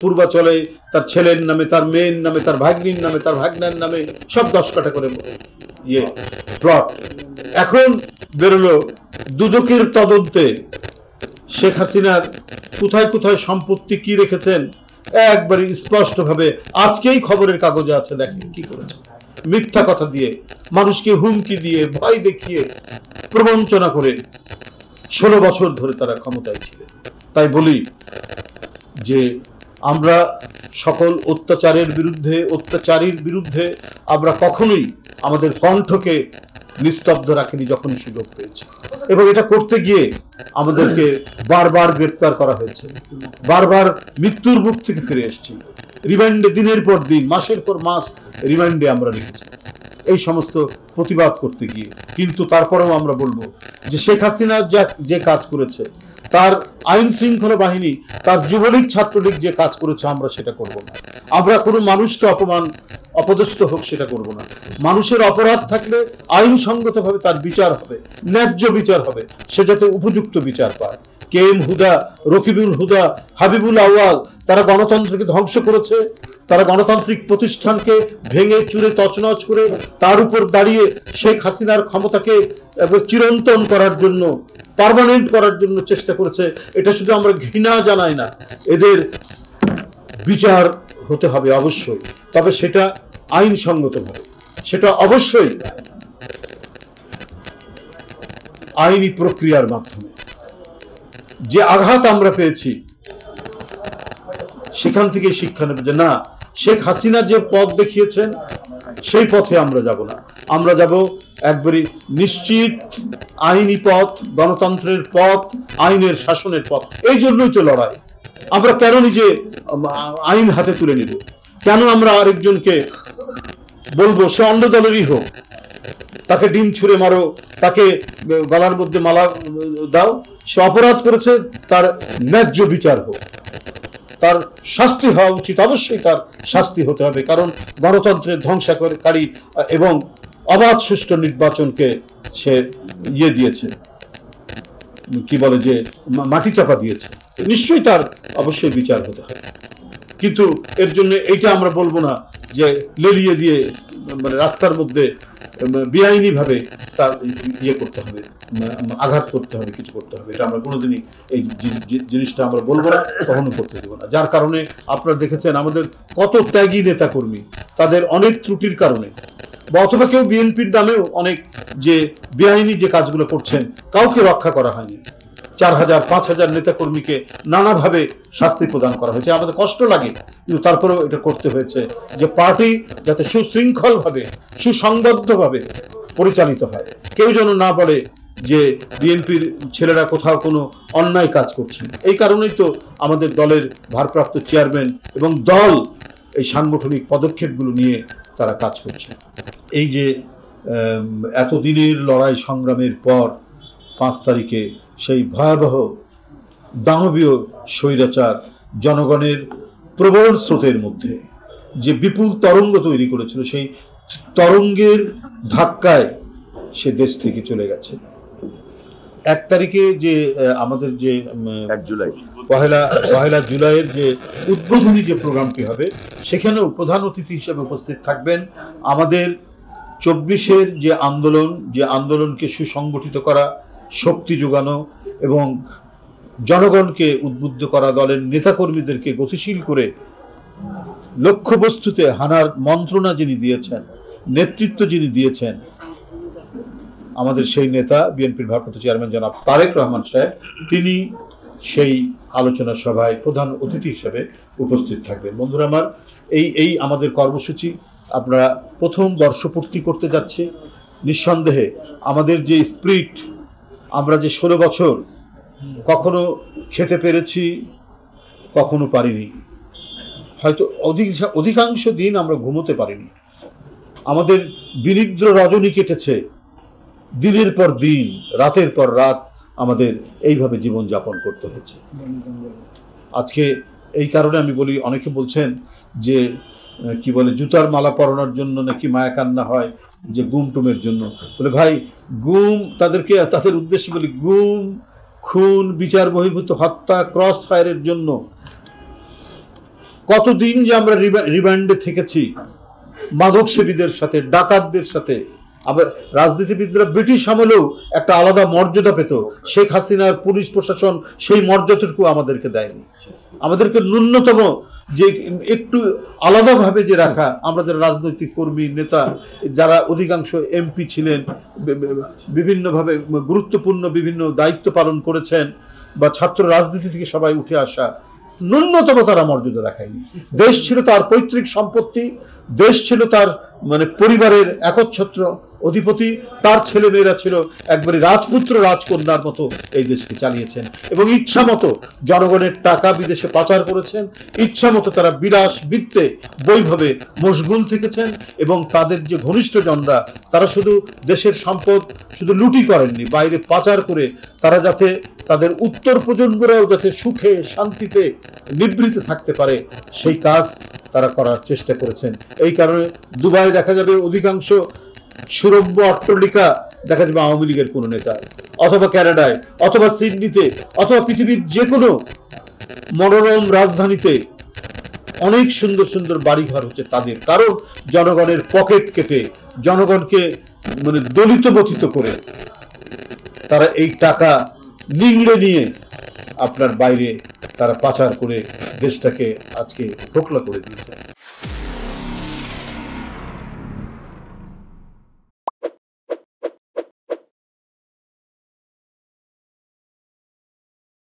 পূর্বাচলে তার ছেলের নামে, তার মেয়ের নামে, তার ভাগ্নির নামে, তার ভাগ্নার নামে সব 10 কাঠা করে প্লট। এখন বেরোলো দুদকের তদন্তে শেখ হাসিনার কোথায় কোথায় সম্পত্তি কি রেখেছেন একবারে স্পষ্টভাবে আজকেই খবরের কাগজে আছে। দেখেন কি করেছে, মিথ্যা কথা দিয়ে, মানুষকে হুমকি দিয়ে, ভয় দেখিয়ে, প্রবঞ্চনা করে 16 বছর ধরে তারা ক্ষমতায় ছিলেন। তাই বলি যে আমরা সকল অত্যাচারের বিরুদ্ধে, অত্যাচারীর বিরুদ্ধে আমরা কখনোই আমাদের কণ্ঠকে নিস্তব্ধ রাখিনি যখন সুযোগ পেয়েছি, এবং এটা করতে গিয়ে আমাদেরকে বারবার গ্রেপ্তার করা হয়েছে, বারবার মৃত্যুর মুখ থেকে ফিরে এসেছি, রিমান্ডে দিনের পর দিন, মাসের পর মাস রিমান্ডে আমরা রেখেছি এই সমস্ত প্রতিবাদ করতে গিয়ে। কিন্তু তারপরেও আমরা বলবো যে শেখ হাসিনা যে কাজ করেছে, তার আইন শৃঙ্খলা বাহিনী, তার যুবলীগ ছাত্রলীগ যে কাজ করেছে, আমরা সেটা করব না। আমরা কোনো মানুষকে অপদস্থ হোক সেটা করব না। মানুষের অপরাধ থাকলে আইনসঙ্গতভাবে তার বিচার হবে, ন্যায্য বিচার হবে, সে যাতে উপযুক্ত বিচার পায়। KM হুদা, রকিবুল হুদা, হাবিবুল আউয়াল, তারা গণতন্ত্রকে ধ্বংস করেছে, তারা গণতান্ত্রিক প্রতিষ্ঠানকে ভেঙে চুরে তছনছ করে তার উপর দাঁড়িয়ে শেখ হাসিনার ক্ষমতাকে চিরন্তন করার জন্য, পার্মানেন্ট করার জন্য চেষ্টা করেছে। এটা শুধু আমরা ঘৃণা জানাই না, এদের বিচার হতে হবে অবশ্যই, তবে সেটা আইনসঙ্গতভাবে, সেটা অবশ্যই আইনি প্রক্রিয়ার মাধ্যমে। যে আঘাত আমরা পেয়েছি সেখান থেকে শিক্ষা নেবে যে না, শেখ হাসিনা যে পথ দেখিয়েছেন সেই পথে আমরা যাব না। আমরা যাব একবারই নিশ্চিত আইনি পথ, গণতন্ত্রের পথ, আইনের শাসনের পথ। এই জন্যই তো লড়াই। আমরা কেন নিজে আইন হাতে তুলে নিব? কেন আমরা আরেকজনকে বলবো সে অন্য দলেরই হোক, তাকে ডিম ছুঁড়ে মারো, তাকে গলার মধ্যে মালা দাও, সে অপরাধ করেছে, তার ন্যায্য বিচার হোক, তার শাস্তি হওয়া উচিত, অবশ্যই তার শাস্তি হতে হবে। কারণ গণতন্ত্রের ধ্বংসকারী এবং অবাধ সুষ্ঠু নির্বাচনকে সে দিয়েছে, কি বলে যে মাটি চাপা দিয়েছে, নিশ্চয়ই তার অবশ্যই বিচার হতে হবে। কিন্তু এর জন্য এইটা আমরা বলবো না যে লেলিয়ে দিয়ে মানে রাস্তার মধ্যে বেআইনি ভাবে তার করতে হবে, আঘাত করতে হবে, কিছু করতে হবে। এটা আমরা কোনোদিনই এই জিনিসটা আমরা বলবো না, কখনো করতে দেবো না। যার কারণে আপনারা দেখেছেন আমাদের কত ত্যাগী নেতাকর্মী তাদের অনেক ত্রুটির কারণে, বা অথবা কেউ বিএনপির নামেও অনেক যে বেআইনি যে কাজগুলো করছেন, কাউকে রক্ষা করা হয়নি। 4000 5000 নেতাকর্মীকে নানাভাবে শাস্তি প্রদান করা হয়েছে। আমাদের কষ্ট লাগে, কিন্তু তারপরেও এটা করতে হয়েছে যে পার্টি যাতে সুশৃঙ্খলভাবে, সুসংবদ্ধভাবে পরিচালিত হয়। কেউ যেন না বলে যে বিএনপির ছেলেরা কোথাও কোনো অন্যায় কাজ করছেন। এই কারণেই তো আমাদের দলের ভারপ্রাপ্ত চেয়ারম্যান এবং দল এই সাংগঠনিক পদক্ষেপগুলো নিয়ে তারা কাজ করছে। এই যে এতদিনের লড়াই সংগ্রামের পর 5 তারিখে সেই ভয়াবহ দানবীয় স্বৈরাচার জনগণের প্রবল স্রোতের মধ্যে যে বিপুল তরঙ্গ তৈরি করেছিল, সেই তরঙ্গের ধাক্কায় সে দেশ থেকে চলে গেছে। 1 তারিখে যে আমাদের যে 1 জুলাই পহেলা জুলাইয়ের যে উদ্বোধনী যে প্রোগ্রামটি হবে, সেখানেও প্রধান অতিথি হিসেবে উপস্থিত থাকবেন আমাদের 24-এর যে আন্দোলনকে সুসংগঠিত করা, শক্তি যোগানো এবং জনগণকে উদ্বুদ্ধ করা, দলের নেতাকর্মীদেরকে গতিশীল করে লক্ষ্যবস্তুতে হানার মন্ত্রণা যিনি দিয়েছেন, নেতৃত্ব যিনি দিয়েছেন, আমাদের সেই নেতা বিএনপির ভারপ্রাপ্ত চেয়ারম্যান জনাব তারেক রহমান সাহেব, তিনি সেই আলোচনা সভায় প্রধান অতিথি হিসেবে উপস্থিত থাকবেন। বন্ধুরা আমার, এই আমাদের কর্মসূচি আমরা প্রথম বর্ষপূর্তি করতে যাচ্ছি। নিঃসন্দেহে আমাদের যে স্পিরিট, আমরা যে 16 বছর কখনো খেতে পেরেছি, কখনো পারিনি, হয়তো অধিকাংশ দিন আমরা ঘুমোতে পারিনি, আমাদের বিনিদ্র রজনী কেটেছে, দিনের পর দিন, রাতের পর রাত আমাদের এইভাবে জীবনযাপন করতে হয়েছে। আজকে এই কারণে আমি বলি, অনেকে বলছেন যে কি বলে জুতার মালা পরানোর জন্য নাকি মায়া কান্না হয়, যে গুম টুমের জন্য। বলে ভাই, গুম তাদেরকে, তাদের উদ্দেশ্যে বলি, গুম, খুন, বিচার বহির্ভূত হত্যা, ক্রস ফায়ারের জন্য কতদিন যে আমরা রিমান্ডে থেকেছি মাদক সেবীদের সাথে, ডাকাতদের সাথে। আবার রাজনীতিবিদরা ব্রিটিশ আমলেও একটা আলাদা মর্যাদা পেত, শেখ হাসিনার পুলিশ প্রশাসন সেই মর্যাদাটুকু আমাদেরকে দেয়নি। আমাদেরকে ন্যূনতম যে একটু আলাদাভাবে যে রাখা, আমাদের রাজনৈতিক কর্মী নেতা যারা অধিকাংশ এমপি ছিলেন, বিভিন্নভাবে গুরুত্বপূর্ণ বিভিন্ন দায়িত্ব পালন করেছেন, বা ছাত্র রাজনীতি থেকে সবাই উঠে আসা, ন্যূনতম তারা মর্যাদা দেখায়নি। দেশ ছিল তার পৈতৃক সম্পত্তি, দেশ ছিল তার পরিবারের একচ্ছত্র অধিপতি, তার ছেলে মেয়েরা ছিল একবারে রাজপুত্র রাজকন্যার মতো এই দেশকে চালিয়েছেন, এবং ইচ্ছা মতো জনগণের টাকা বিদেশে পাচার করেছেন, ইচ্ছা মতো তারা বিলাস বৃত্তে বৈভবে মশগুল থেকেছেন। এবং তাদের যে ঘনিষ্ঠজনরা, তারা শুধু দেশের সম্পদ শুধু লুটি করেননি, বাইরে পাচার করে তারা যাতে তাদের উত্তর প্রজন্মরাও যাতে সুখে শান্তিতে নিবৃত্তে থাকতে পারে, সেই কাজ তারা করার চেষ্টা করেছেন। এই কারণে দুবাই দেখা যাবে অধিকাংশ সুরম্য অট্টালিকা দেখা যাবে আওয়ামী লীগের কোনো নেতা, অথবা কানাডায়, অথবা সিডনিতে, অথবা পৃথিবীর যে কোনো মনোরম রাজধানীতে অনেক সুন্দর সুন্দর বাড়িঘর হচ্ছে তাদের। কারণ জনগণের পকেট কেটে, জনগণকে দলিত মথিত করে তারা এই টাকা নিংড়ে নিয়ে আপনার বাইরে তারা পাচার করে দেশটাকে আজকে খোকলা করে দিয়েছে।